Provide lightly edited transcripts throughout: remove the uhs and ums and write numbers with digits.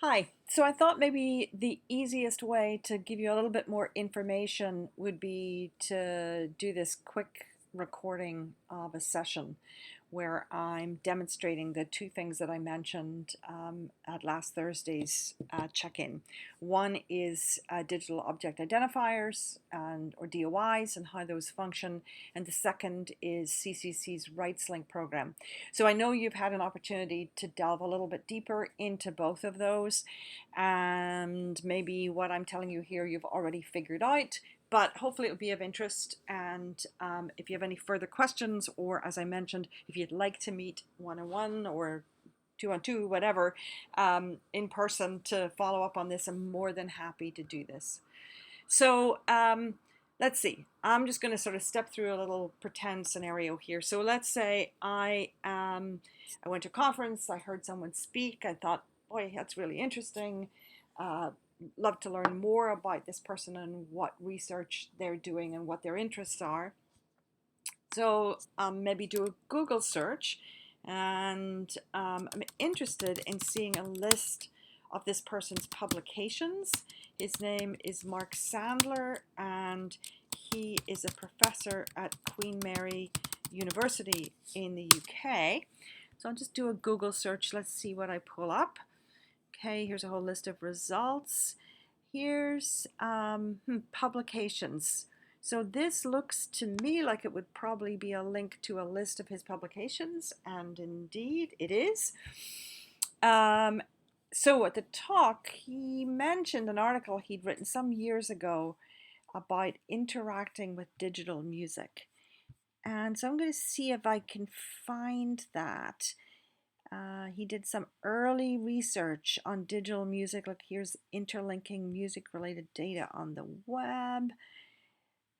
Hi. So I thought maybe the easiest way to give you a little bit more information would be to do this quick recording of a session where I'm demonstrating the two things that I mentioned at last Thursday's check-in. One is digital object identifiers or DOIs and how those function, and the second is CCC's RightsLink program. So I know you've had an opportunity to delve a little bit deeper into both of those, and maybe what I'm telling you here you've already figured out, but hopefully it'll be of interest. And if you have any further questions, or as I mentioned, if you'd like to meet one-on-one or two-on-two, whatever, in person to follow up on this, I'm more than happy to do this. So let's see. I'm just going to sort of step through a little pretend scenario here. So let's say I went to a conference, I heard someone speak, I thought, boy, that's really interesting. Love to learn more about this person and what research they're doing and what their interests are. So maybe do a Google search, and I'm interested in seeing a list of this person's publications. His name is Mark Sandler, and he is a professor at Queen Mary University in the UK. So I'll just do a Google search. Let's see what I pull up. Okay, here's a whole list of results. Here's publications. So this looks to me like it would probably be a link to a list of his publications, and indeed it is. So at the talk, he mentioned an article he'd written some years ago about interacting with digital music. And so I'm going to see if I can find that. He did some early research on digital music. Like, here's interlinking music-related data on the web.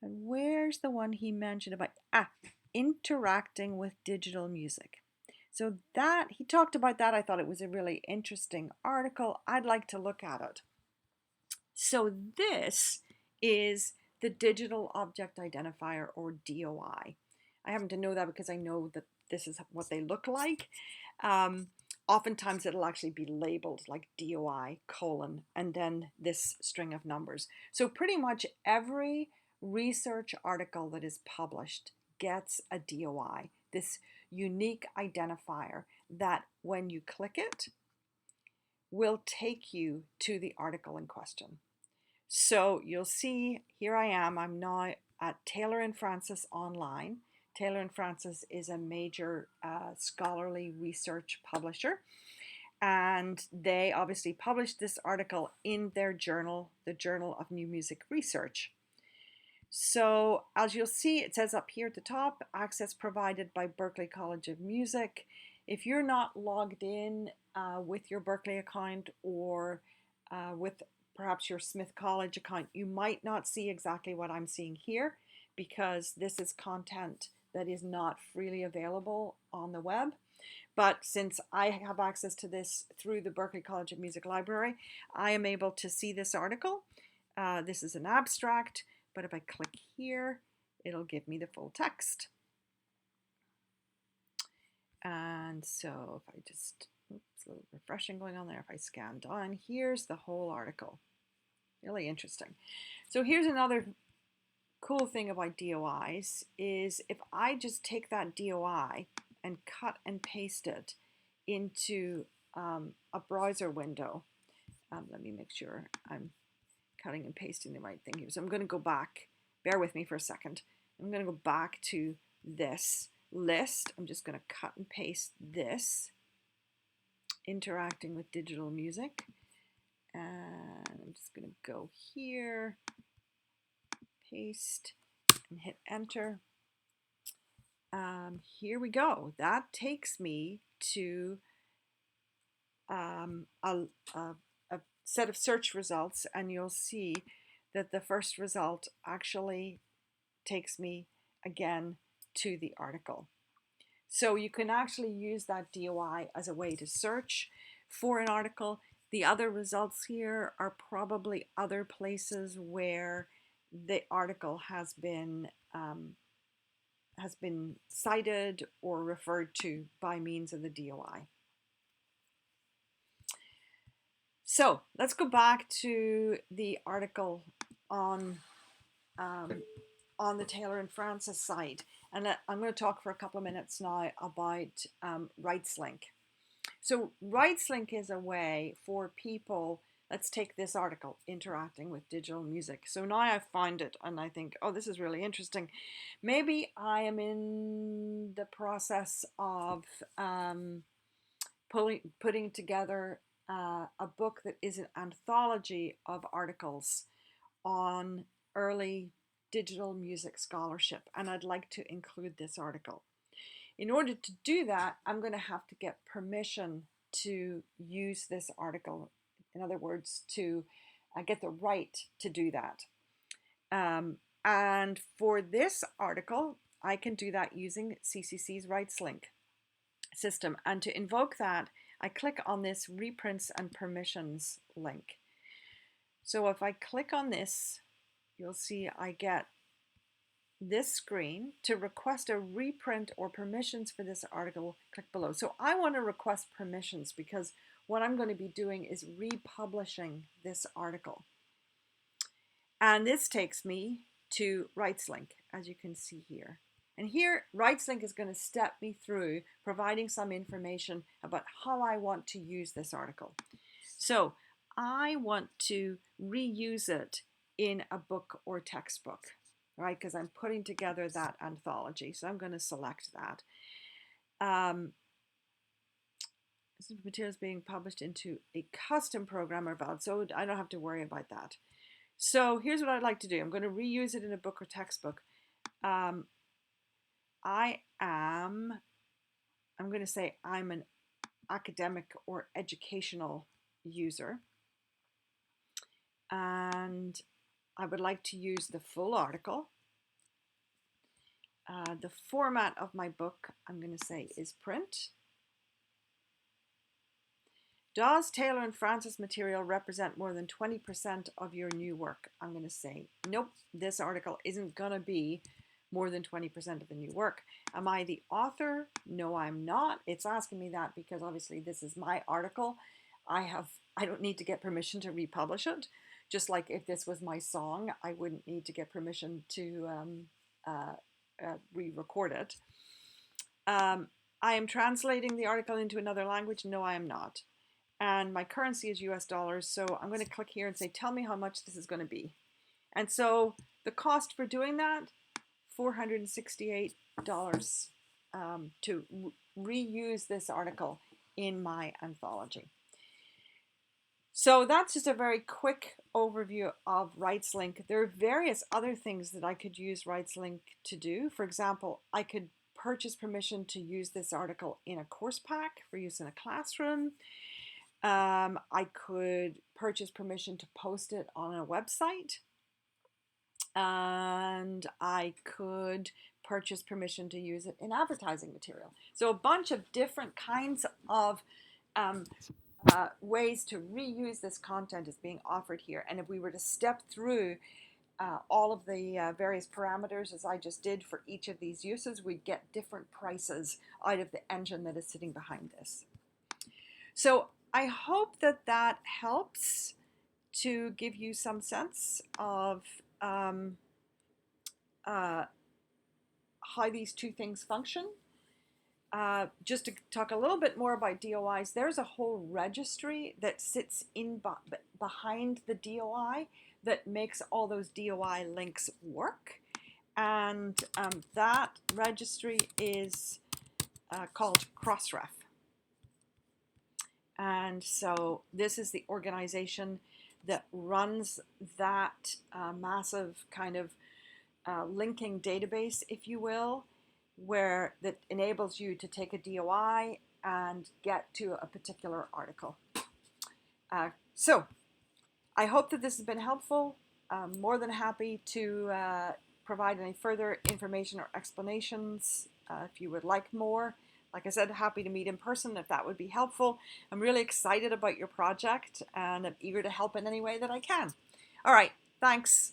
And where's the one he mentioned about interacting with digital music? So that he talked about that. I thought it was a really interesting article. I'd like to look at it. So this is the digital object identifier, or DOI. I happen to know that because I know that this is what they look like. Oftentimes it'll actually be labeled like DOI : and then this string of numbers. So pretty much every research article that is published gets a DOI, this unique identifier that when you click it will take you to the article in question. So you'll see here I am. I'm now at Taylor and Francis Online. Taylor and Francis is a major scholarly research publisher, and they obviously published this article in their journal, the Journal of New Music Research. So as you'll see, it says up here at the top, access provided by Berklee College of Music. If you're not logged in with your Berklee account, or with perhaps your Smith College account, you might not see exactly what I'm seeing here, because this is content that is not freely available on the web. But since I have access to this through the Berklee College of Music library, I am able to see this article. This is an abstract, but if I click here, it'll give me the full text. And so if I just, oops, a little refreshing going on there. If I scan down, here's the whole article. Really interesting. So here's another cool thing about DOIs is if I just take that DOI and cut and paste it into a browser window. Let me make sure I'm cutting and pasting the right thing here. So I'm going to go back. Bear with me for a second. I'm going to go back to this list. I'm just going to cut and paste this, interacting with digital music. And I'm just going to go here, paste, and hit enter. Here we go. That takes me to a set of search results, and you'll see that the first result actually takes me again to the article. So you can actually use that DOI as a way to search for an article. The other results here are probably other places where the article has been cited or referred to by means of the DOI. So let's go back to the article on um, on the Taylor and Francis side, and I'm going to talk for a couple of minutes now about RightsLink. So RightsLink is a way for people. Let's take this article, interacting with digital music. So now I've found it and I think, oh, this is really interesting. Maybe I am in the process of putting together a book that is an anthology of articles on early digital music scholarship, and I'd like to include this article. In order to do that, I'm going to have to get permission to use this article. In other words, to get the right to do that. And for this article, I can do that using CCC's RightsLink system. And to invoke that, I click on this reprints and permissions link. So if I click on this, you'll see I get this screen. To request a reprint or permissions for this article, click below. So I want to request permissions because what I'm going to be doing is republishing this article. And this takes me to RightsLink, as you can see here. And here, RightsLink is going to step me through providing some information about how I want to use this article. So I want to reuse it in a book or textbook, right? Because I'm putting together that anthology. So I'm going to select that. This material is being published into a custom program or valid, so I don't have to worry about that. So here's what I'd like to do. I'm going to reuse it in a book or textbook. I'm going to say I'm an academic or educational user. And I would like to use the full article. The format of my book, I'm going to say, is print. Does Taylor and Francis material represent more than 20% of your new work? I'm going to say, nope, this article isn't going to be more than 20% of the new work. Am I the author? No, I'm not. It's asking me that because obviously this is my article. I don't need to get permission to republish it. Just like if this was my song, I wouldn't need to get permission to re-record it. I am translating the article into another language. No, I am not. And my currency is US dollars. So I'm going to click here and say, tell me how much this is going to be. And so the cost for doing that, $468 to reuse this article in my anthology. So that's just a very quick overview of RightsLink. There are various other things that I could use RightsLink to do. For example, I could purchase permission to use this article in a course pack for use in a classroom. I could purchase permission to post it on a website. And I could purchase permission to use it in advertising material. So a bunch of different kinds of ways to reuse this content is being offered here. And if we were to step through all of the various parameters as I just did for each of these uses, we'd get different prices out of the engine that is sitting behind this. So I hope that that helps to give you some sense of how these two things function. Just to talk a little bit more about DOIs, there's a whole registry that sits in behind the DOI that makes all those DOI links work. And that registry is called Crossref. And so this is the organization that runs that massive kind of linking database, if you will, where that enables you to take a DOI and get to a particular article. So I hope that this has been helpful. I'm more than happy to provide any further information or explanations if you would like more. Like I said, happy to meet in person if that would be helpful. I'm really excited about your project and I'm eager to help in any way that I can. All right, thanks.